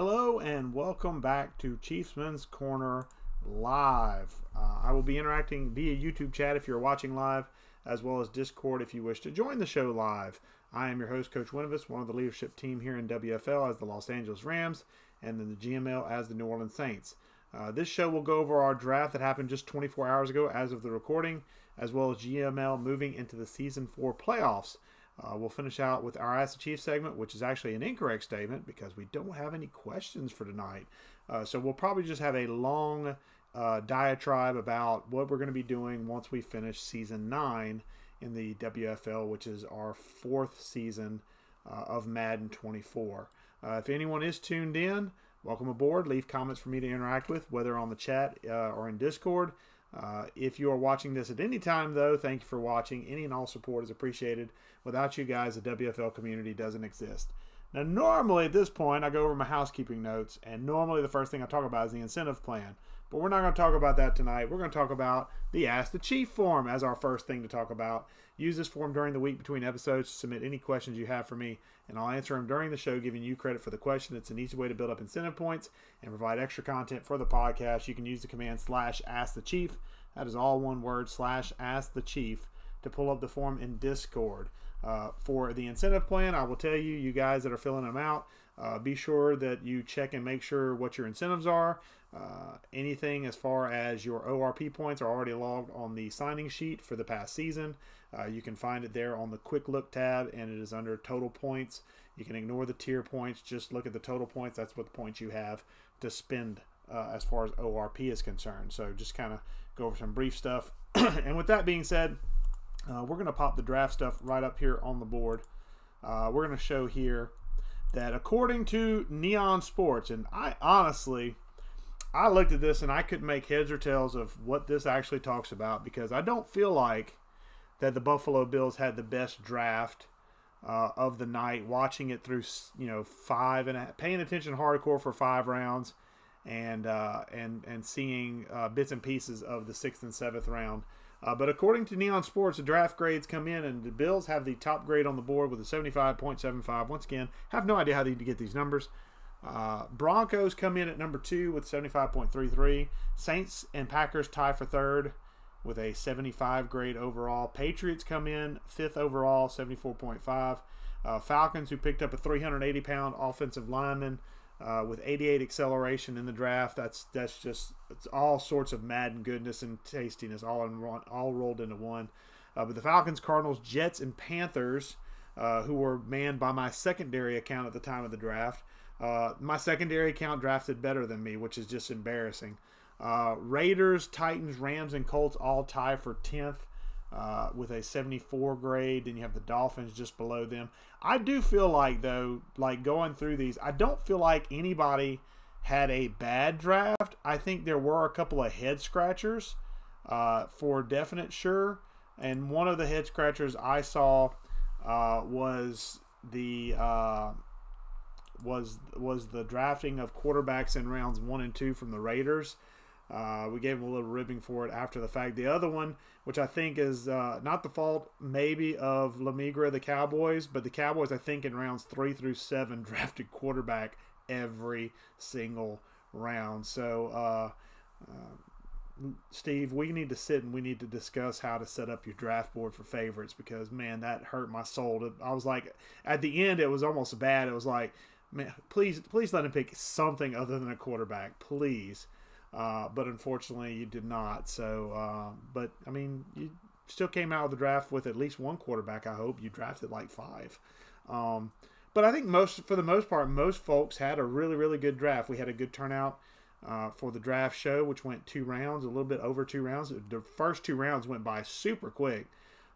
Hello and welcome back to Chiefsman's Corner Live. I will be interacting via YouTube chat if you're watching live, as well as Discord if you wish to join the show live. I am your host, Coach Winuvas, one of the leadership team here in WFL as the Los Angeles Rams, and then the GML as the New Orleans Saints. This show will go over our draft that happened just 24 hours ago as of the recording, as well as GML moving into the Season 4 playoffs. We'll finish out with our Ask the Chief segment, which is actually an incorrect statement because we don't have any questions for tonight. So we'll probably just have a long diatribe about what we're going to be doing once we finish Season 9 in the WFL, which is our fourth season of Madden 24. If anyone is tuned in, welcome aboard. Leave comments for me to interact with, whether on the chat or in Discord. If you are watching this at any time, though, thank you for watching. Any and all support is appreciated. Without you guys, the WFL community doesn't exist. Now, normally at this point, I go over my housekeeping notes, and normally the first thing I talk about is the incentive plan. But we're not going to talk about that tonight. We're going to talk about the Ask the Chief form as our first thing to talk about. Use this form during the week between episodes to submit any questions you have for me, and I'll answer them during the show, giving you credit for the question. It's an easy way to build up incentive points and provide extra content for the podcast. You can use the command /AskTheChief. That is all one word, /AskTheChief, to pull up the form in Discord. For the incentive plan, I will tell you, you guys that are filling them out, be sure that you check and make sure what your incentives are. Anything as far as your ORP points are already logged on the signing sheet for the past season. You can find it there on the quick look tab, and it is under total points. You can ignore the tier points, just look at the total points. That's what the points you have to spend as far as ORP is concerned. So just kind of go over some brief stuff. And with that being said, we're going to pop the draft stuff right up here on the board. We're going to show here that according to Neon Sports, and I looked at this and I couldn't make heads or tails of what this actually talks about, because I don't feel like that the Buffalo Bills had the best draft of the night. Watching it through, paying attention hardcore for 5 rounds, and seeing bits and pieces of the 6th and 7th round. But according to Neon Sports, the draft grades come in, and the Bills have the top grade on the board with a 75.75. Once again, have no idea how they get these numbers. Broncos come in at number 2 with 75.33. Saints and Packers tie for 3rd with a 75 grade overall. Patriots come in 5th overall, 74.5. Falcons, who picked up a 380-pound offensive lineman with 88 acceleration in the draft. It's all sorts of Madden goodness and tastiness all rolled into one. But the Falcons, Cardinals, Jets, and Panthers, who were manned by my secondary account at the time of the draft. My secondary account drafted better than me, which is just embarrassing. Raiders, Titans, Rams, and Colts all tie for 10th with a 74 grade. Then you have the Dolphins just below them. I do feel like, though, like going through these, I don't feel like anybody had a bad draft. I think there were a couple of head scratchers for definite sure. And one of the head scratchers I saw was the drafting of quarterbacks in rounds 1 and 2 from the Raiders. We gave them a little ribbing for it after the fact. The other one, which I think is not the fault maybe of LaMigra, the Cowboys, but the Cowboys, I think in rounds 3 through 7 drafted quarterback every single round. So, Steve, we need to sit and we need to discuss how to set up your draft board for favorites, because, man, that hurt my soul. I was like, at the end, it was almost bad. It was like, man, please let him pick something other than a quarterback, please. But unfortunately, you did not. So, but I mean, you still came out of the draft with at least one quarterback. I hope you drafted like 5. But I think for the most part, most folks had a really, really good draft. We had a good turnout for the draft show, which went 2 rounds, a little bit over 2 rounds. The first 2 rounds went by super quick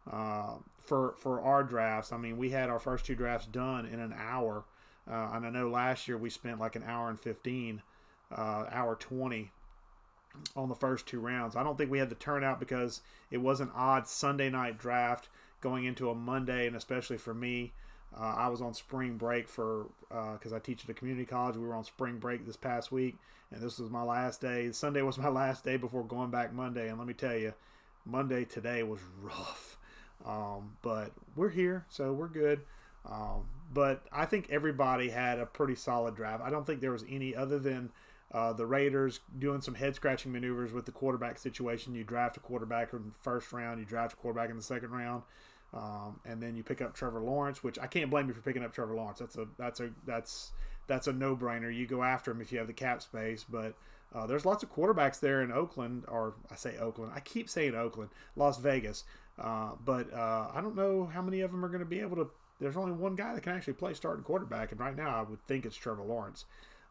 for our drafts. I mean, we had our first 2 drafts done in an hour. And I know last year we spent like an hour and 15, hour 20 on the first 2 rounds. I don't think we had the turnout because it was an odd Sunday night draft going into a Monday, and especially for me, I was on spring break because I teach at a community college. We were on spring break this past week, and this was my last day. Sunday was my last day before going back Monday, and let me tell you, Monday today was rough. But we're here, so we're good. But I think everybody had a pretty solid draft. I don't think there was any other than the Raiders doing some head-scratching maneuvers with the quarterback situation. You draft a quarterback in the first round, you draft a quarterback in the second round, and then you pick up Trevor Lawrence, which I can't blame you for picking up Trevor Lawrence. That's a no-brainer. You go after him if you have the cap space, but there's lots of quarterbacks there in Oakland, or I say Oakland. I keep saying Oakland, Las Vegas. But I don't know how many of them are going to be able to. There's only one guy that can actually play starting quarterback, and right now I would think it's Trevor Lawrence.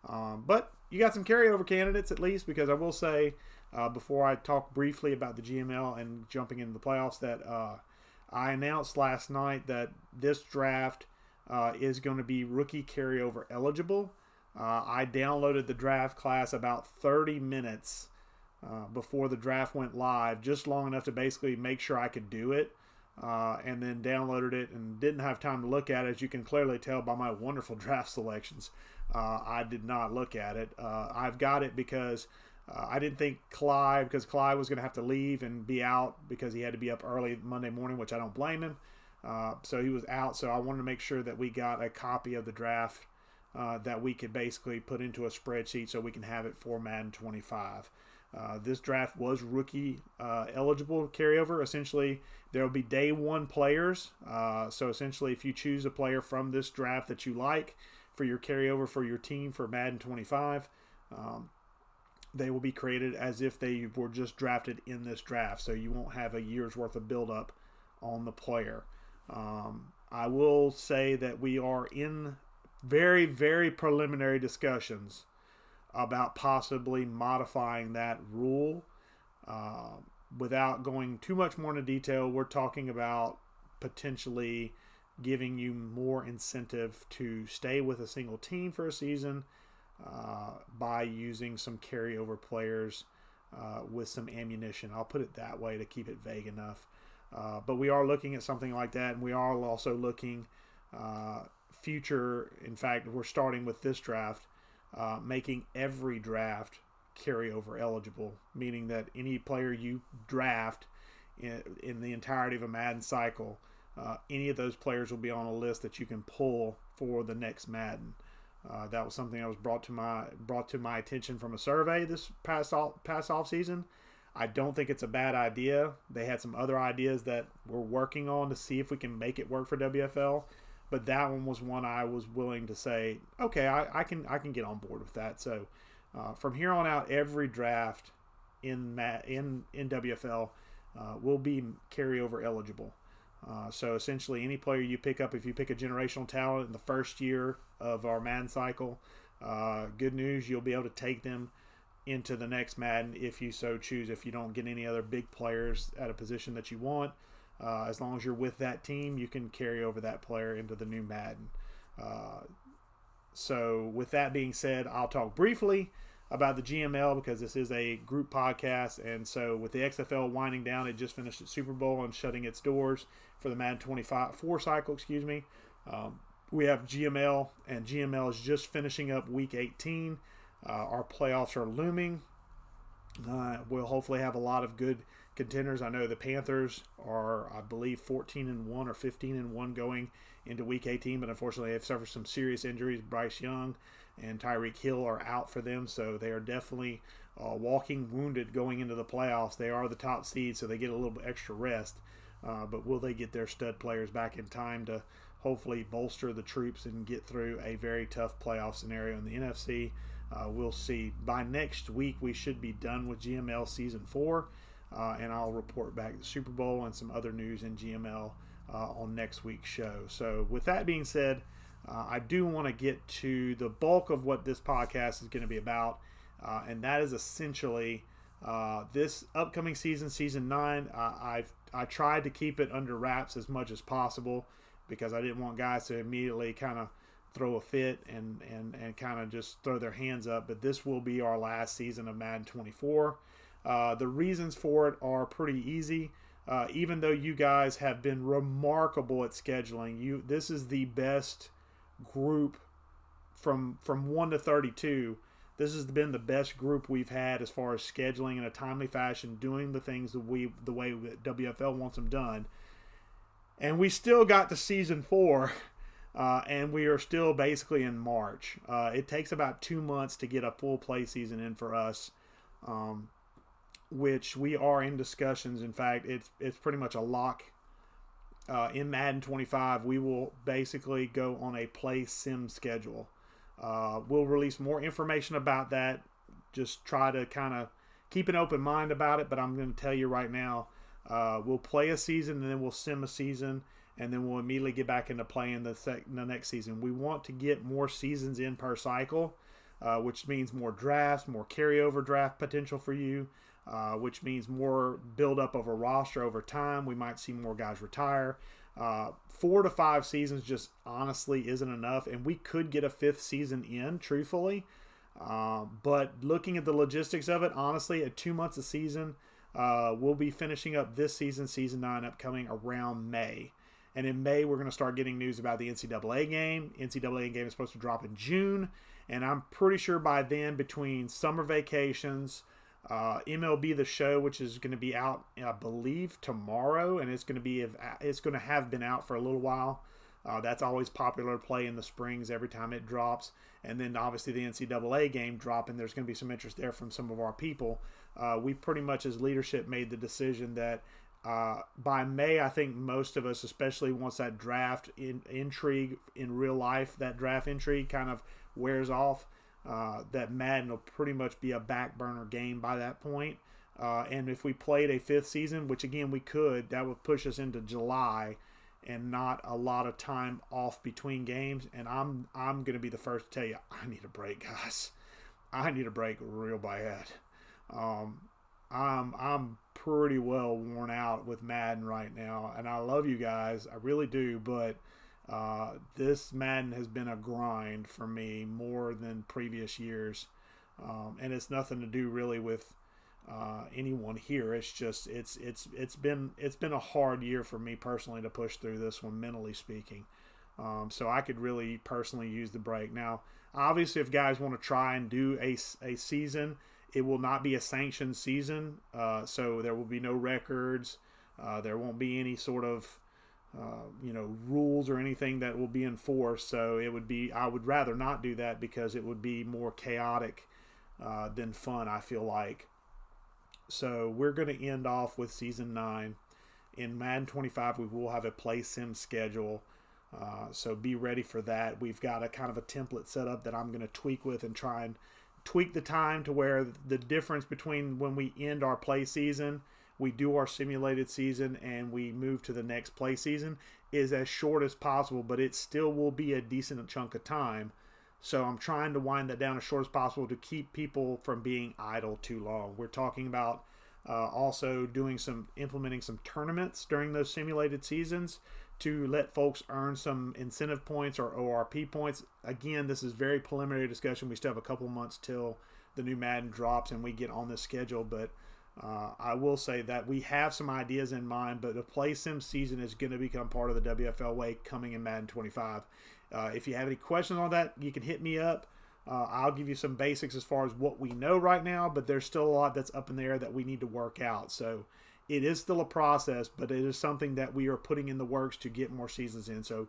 But you got some carryover candidates at least, because I will say, before I talk briefly about the GML and jumping into the playoffs, that I announced last night that this draft is going to be rookie carryover eligible. I downloaded the draft class about 30 minutes before the draft went live, just long enough to basically make sure I could do it, and then downloaded it and didn't have time to look at it. As you can clearly tell by my wonderful draft selections, I did not look at it. I've got it because I didn't think Clyde was going to have to leave and be out because he had to be up early Monday morning, which I don't blame him. So he was out, so I wanted to make sure that we got a copy of the draft that we could basically put into a spreadsheet so we can have it for Madden 25. This draft was rookie eligible carryover. Essentially, there will be day one players. So essentially, if you choose a player from this draft that you like for your carryover for your team for Madden 25, they will be created as if they were just drafted in this draft. So you won't have a year's worth of buildup on the player. I will say that we are in very, very preliminary discussions about possibly modifying that rule. Without going too much more into detail, we're talking about potentially giving you more incentive to stay with a single team for a season by using some carryover players with some ammunition. I'll put it that way to keep it vague enough. But we are looking at something like that, and we are also looking future. In fact, we're starting with this draft, making every draft carryover eligible, meaning that any player you draft in the entirety of a Madden cycle, any of those players will be on a list that you can pull for the next Madden. That was something that was brought to my attention from a survey this past off season. I don't think it's a bad idea. They had some other ideas that we're working on to see if we can make it work for WFL. But that one was one I was willing to say, okay, I can get on board with that. So from here on out, every draft in WFL will be carryover eligible. So essentially, any player you pick up, if you pick a generational talent in the first year of our Madden cycle, good news, you'll be able to take them into the next Madden if you so choose. If you don't get any other big players at a position that you want, as long as you're with that team, you can carry over that player into the new Madden. So with that being said, I'll talk briefly about the GML because this is a group podcast. And so with the XFL winding down, it just finished its Super Bowl and shutting its doors for the Madden 24 cycle, we have GML, and GML is just finishing up Week 18. Our playoffs are looming. We'll hopefully have a lot of good contenders. I know the Panthers are, I believe, 14-1 or 15-1 going into Week 18, but unfortunately they've suffered some serious injuries. Bryce Young and Tyreek Hill are out for them, so they are definitely walking wounded going into the playoffs. They are the top seed, so they get a little bit extra rest. But will they get their stud players back in time to hopefully bolster the troops and get through a very tough playoff scenario in the NFC? We'll see. By next week, we should be done with GML Season 4, and I'll report back the Super Bowl and some other news in GML on next week's show. So with that being said, I do want to get to the bulk of what this podcast is going to be about, and that is essentially this upcoming season, Season 9. I tried to keep it under wraps as much as possible because I didn't want guys to immediately kind of throw a fit and kind of just throw their hands up. But this will be our last season of Madden 24. The reasons for it are pretty easy. Even though you guys have been remarkable at scheduling, this is the best group from 1 to 32. This has been the best group we've had as far as scheduling in a timely fashion, doing the things the way that WFL wants them done. And we still got to Season 4 and we are still basically in March. It takes about 2 months to get a full play season in for us, which we are in discussions. In fact, it's pretty much a lock. In Madden 25, we will basically go on a play sim schedule. We'll release more information about that. Just try to kind of keep an open mind about it, but I'm going to tell you right now, we'll play a season and then we'll sim a season, and then we'll immediately get back into playing the next season. We want to get more seasons in per cycle, which means more drafts, more carryover draft potential for you, which means more buildup of a roster over time. We might see more guys retire. 4 to 5 seasons just honestly isn't enough, and we could get a 5th season in, truthfully. But looking at the logistics of it, honestly, at 2 months a season, we'll be finishing up this season, season 9, upcoming around May. And in May, we're going to start getting news about the NCAA game. NCAA game is supposed to drop in June. And I'm pretty sure by then, between summer vacations, MLB The Show, which is going to be out, I believe, tomorrow, and it's going to have been out for a little while. That's always popular to play in the springs every time it drops. And then obviously the NCAA game dropping, there's going to be some interest there from some of our people. We pretty much as leadership made the decision that by May, I think most of us, especially once that draft intrigue in real life, that draft intrigue kind of wears off, that Madden will pretty much be a back burner game by that point. And if we played a 5th season, which again we could, that would push us into July and not a lot of time off between games. And I'm going to be the first to tell you, I need a break, guys. I need a break real bad. I'm pretty well worn out with Madden right now, and I love you guys, I really do, but this Madden has been a grind for me more than previous years, and it's nothing to do really with anyone here. It's just it's been a hard year for me personally to push through this one, mentally speaking. So I could really personally use the break. Now, obviously, if guys want to try and do a season, it will not be a sanctioned season, so there will be no records. There won't be any sort of rules or anything that will be enforced. So I would rather not do that because it would be more chaotic than fun, I feel like. So we're going to end off with season 9. In Madden 25, we will have a play sim schedule. So be ready for that. We've got a kind of a template set up that I'm going to tweak with and try and tweak the time to where the difference between when we end our play season, we do our simulated season, and we move to the next play season is as short as possible, but it still will be a decent chunk of time. So I'm trying to wind that down as short as possible to keep people from being idle too long. We're talking about also implementing some tournaments during those simulated seasons to let folks earn some incentive points or ORP points. Again, this is very preliminary discussion. We still have a couple months till the new Madden drops and we get on this schedule, but I will say that we have some ideas in mind, but the play sim season is going to become part of the WFL way coming in Madden 25. If you have any questions on that, you can hit me up. I'll give you some basics as far as what we know right now, but there's still a lot that's up in the air that we need to work out. So it is still a process, but it is something that we are putting in the works to get more seasons in. So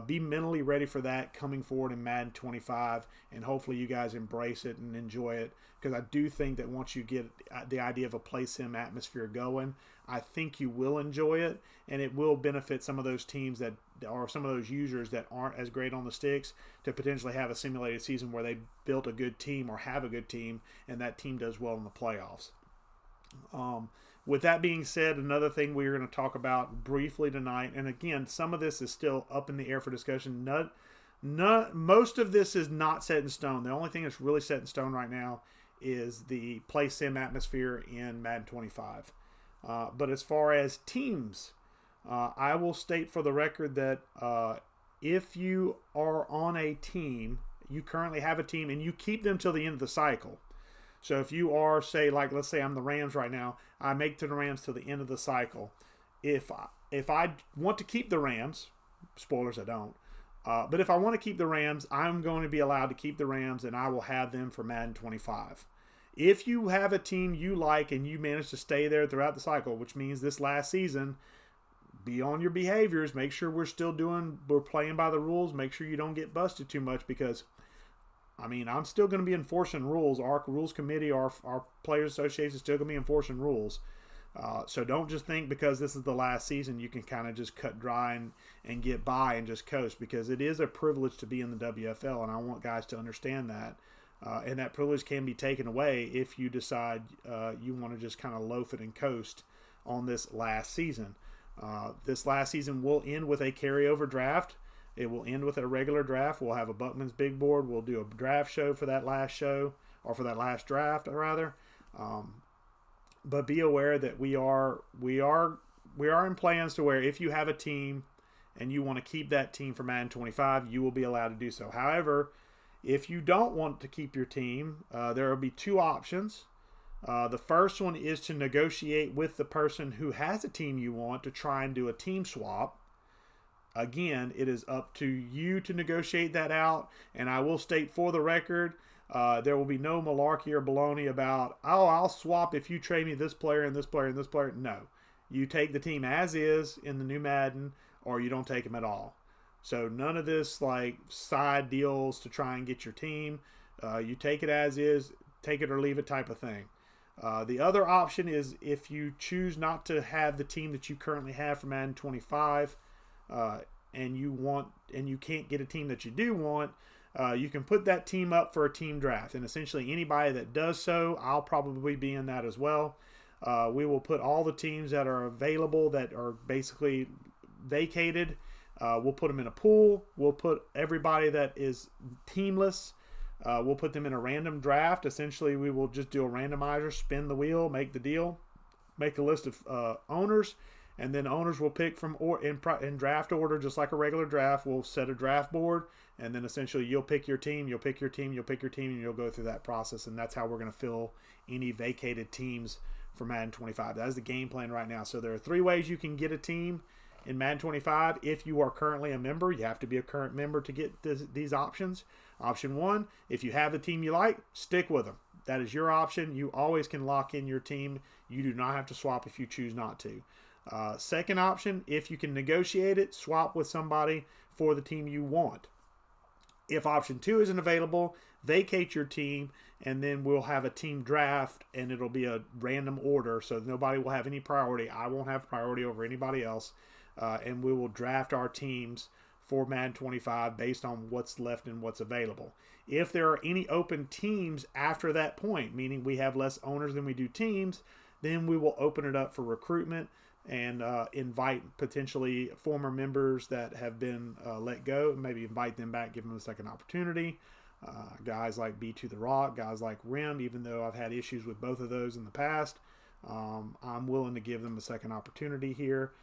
be mentally ready for that coming forward in Madden 25, and hopefully you guys embrace it and enjoy it, because I do think that once you get the idea of a play sim atmosphere going, I think you will enjoy it, and it will benefit some of those teams that are some of those users that aren't as great on the sticks to potentially have a simulated season where they built a good team or have a good team, and that team does well in the playoffs. With that being said, another thing we're going to talk about briefly tonight, and again, some of this is still up in the air for discussion. Most of this is not set in stone. The only thing that's really set in stone right now is the play sim atmosphere in Madden 25. But as far as teams, I will state for the record that if you are on a team, you currently have a team, and you keep them till the end of the cycle. So if you are, let's say I'm the Rams right now, I make to the Rams till the end of the cycle. If I want to keep the Rams, spoilers, I don't. But if I want to keep the Rams, I'm going to be allowed to keep the Rams, and I will have them for Madden 25. If you have a team you like and you manage to stay there throughout the cycle, which means this last season, be on your behaviors. Make sure we're playing by the rules. Make sure you don't get busted too much, because I mean, I'm still going to be enforcing rules. Our rules committee, our players association is still going to be enforcing rules. So don't just think because this is the last season you can kind of just cut dry and get by and just coast, because it is a privilege to be in the WFL, and I want guys to understand that. And that privilege can be taken away if you decide you want to just kind of loaf it and coast on this last season. This last season will end with a carryover draft. It will end with a regular draft. We'll have a Buckman's Big Board. We'll do a draft show for that last show, or for that last draft, rather. But be aware that we are in plans to where if you have a team and you want to keep that team for Madden 25, you will be allowed to do so. However, if you don't want to keep your team, there will be two options. The first one is to negotiate with the person who has a team you want to try and do a team swap. Again, it is up to you to negotiate that out, and I will state for the record, there will be no malarkey or baloney about, oh, I'll swap if you trade me this player and this player and this player. No. You take the team as is in the new Madden, or you don't take them at all. So none of this like side deals to try and get your team. You take it as is, take it or leave it type of thing. The other option is if you choose not to have the team that you currently have for Madden 25, and you can't get a team that you do want, you can put that team up for a team draft. And essentially anybody that does so, I'll probably be in that as well. We will put all the teams that are available that are basically vacated. We'll put them in a pool. We'll put everybody that is teamless. We'll put them in a random draft. Essentially, we will just do a randomizer, spin the wheel, make the deal, make a list of owners, and then owners will pick from in draft order, just like a regular draft. We'll set a draft board, and then essentially you'll pick your team, you'll pick your team, you'll pick your team, and you'll go through that process. And that's how we're going to fill any vacated teams for Madden 25. That is the game plan right now. So there are 3 ways you can get a team in Madden 25. If you are currently a member, you have to be a current member to get these options. Option 1, if you have the team you like, stick with them. That is your option. You always can lock in your team. You do not have to swap if you choose not to. Second option, if you can negotiate it, swap with somebody for the team you want. If option 2 isn't available, vacate your team, and then we'll have a team draft, and it'll be a random order, so nobody will have any priority. I won't have priority over anybody else, and we will draft our teams for Madden 25 based on what's left and what's available. If there are any open teams after that point, meaning we have less owners than we do teams, then we will open it up for recruitment and invite potentially former members that have been let go, maybe invite them back, give them a second opportunity. Guys like B2 The Rock, guys like Rim, even though I've had issues with both of those in the past, I'm willing to give them a second opportunity here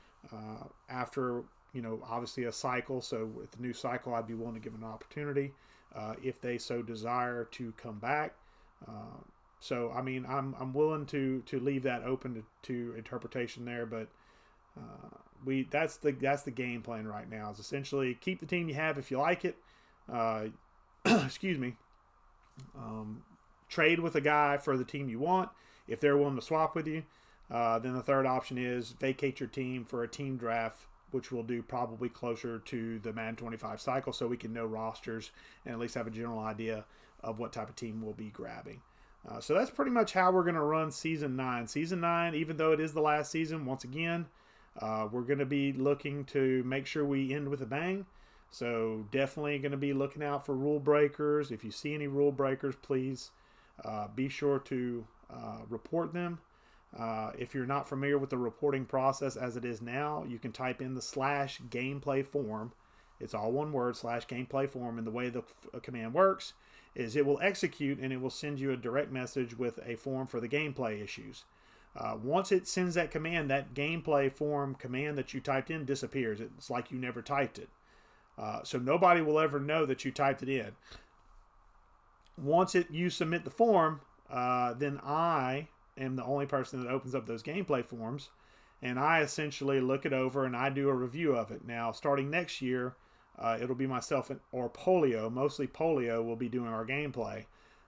after, obviously a cycle. So with the new cycle, I'd be willing to give them an opportunity if they so desire to come back. So I mean, I'm willing to leave that open to interpretation there, but that's the game plan right now. Is essentially keep the team you have if you like it. Excuse me. Trade with a guy for the team you want if they're willing to swap with you. Then the third option is vacate your team for a team draft, which we'll do probably closer to the Madden 25 cycle, so we can know rosters and at least have a general idea of what type of team we'll be grabbing. So that's pretty much how we're going to run Season 9. Season 9, even though it is the last season, once again, we're going to be looking to make sure we end with a bang. So definitely going to be looking out for rule breakers. If you see any rule breakers, please be sure to report them. If you're not familiar with the reporting process as it is now, you can type in the /gameplay form. It's all one word, /gameplay form. And the way the command works is it will execute and it will send you a direct message with a form for the gameplay issues. Once it sends that command, that gameplay form command that you typed in disappears. It's like you never typed it. So nobody will ever know that you typed it in. Once you submit the form, then I am the only person that opens up those gameplay forms, and I essentially look it over and I do a review of it. Now, starting next year, it'll be myself or Polio. Mostly Polio will be doing our gameplay.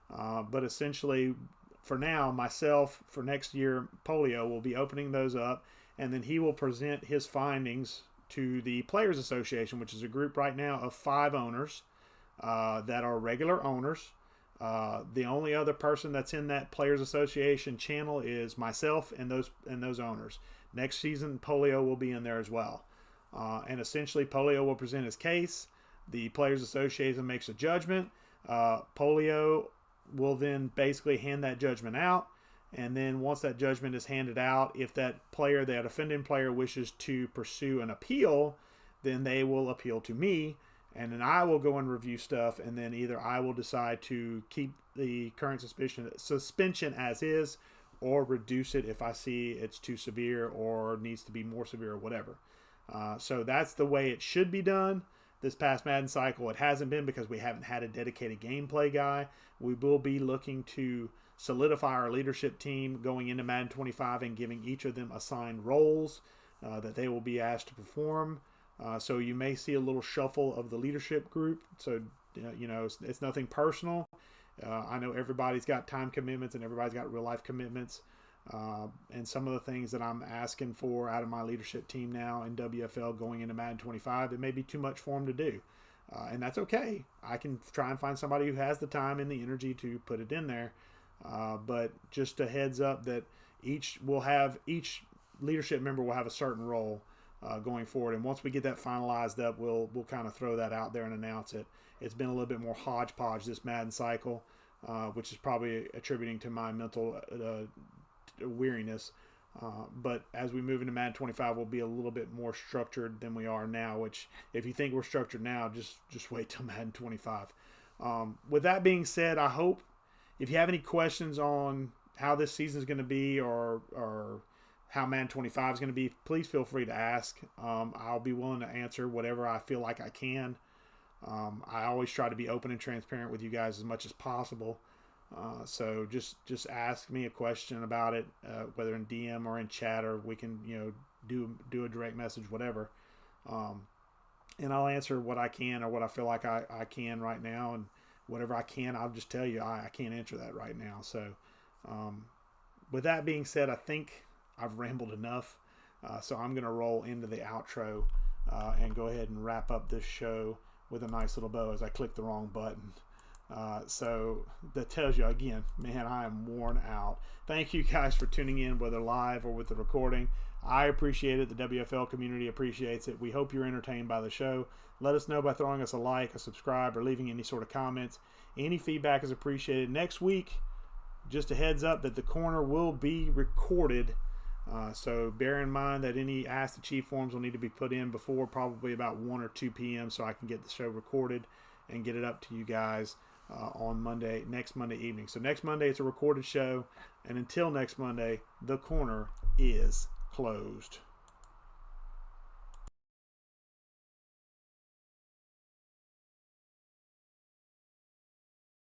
But essentially, for now, myself, for next year, Polio will be opening those up, and then he will present his findings to the Players Association, which is a group right now of 5 owners that are regular owners. The only other person that's in that Players Association channel is myself and those owners. Next season, Polio will be in there as well. And essentially, Polio will present his case. The Players Association makes a judgment. Polio will then basically hand that judgment out. And then once that judgment is handed out, if that offending player wishes to pursue an appeal, then they will appeal to me. And then I will go and review stuff. And then either I will decide to keep the current suspension as is, or reduce it if I see it's too severe or needs to be more severe or whatever. So that's the way it should be done. This past Madden cycle, it hasn't been because we haven't had a dedicated gameplay guy. We will be looking to solidify our leadership team going into Madden 25 and giving each of them assigned roles that they will be asked to perform. So you may see a little shuffle of the leadership group. So, it's nothing personal. I know everybody's got time commitments and everybody's got real life commitments. And some of the things that I'm asking for out of my leadership team now in WFL going into Madden 25, it may be too much for them to do. And that's okay. I can try and find somebody who has the time and the energy to put it in there. But just a heads up that each leadership member will have a certain role going forward. And once we get that finalized up, we'll kind of throw that out there and announce it. It's been a little bit more hodgepodge this Madden cycle, which is probably attributing to my mental weariness. But as we move into Madden 25, we'll be a little bit more structured than we are now, which if you think we're structured now, just wait till Madden 25. With that being said, I hope if you have any questions on how this season is going to be or how Madden 25 is going to be, please feel free to ask. I'll be willing to answer whatever I feel like I can. I always try to be open and transparent with you guys as much as possible. So just ask me a question about it, whether in DM or in chat, or we can, do a direct message, whatever. And I'll answer what I can or what I feel like I can right now, and whatever I can, I'll just tell you I can't answer that right now. So with that being said, I think I've rambled enough. So I'm going to roll into the outro and go ahead and wrap up this show with a nice little bow as I click the wrong button. So that tells you, again, man, I am worn out. Thank you guys for tuning in, whether live or with the recording. I appreciate it. The WFL community appreciates it. We hope you're entertained by the show. Let us know by throwing us a like, a subscribe, or leaving any sort of comments. Any feedback is appreciated. Next week, just a heads up that the corner will be recorded. So bear in mind that any Ask the Chief forms will need to be put in before probably about 1 or 2 p.m. so I can get the show recorded and get it up to you guys on next Monday evening. So next Monday it's a recorded show, and until next Monday, the corner is closed.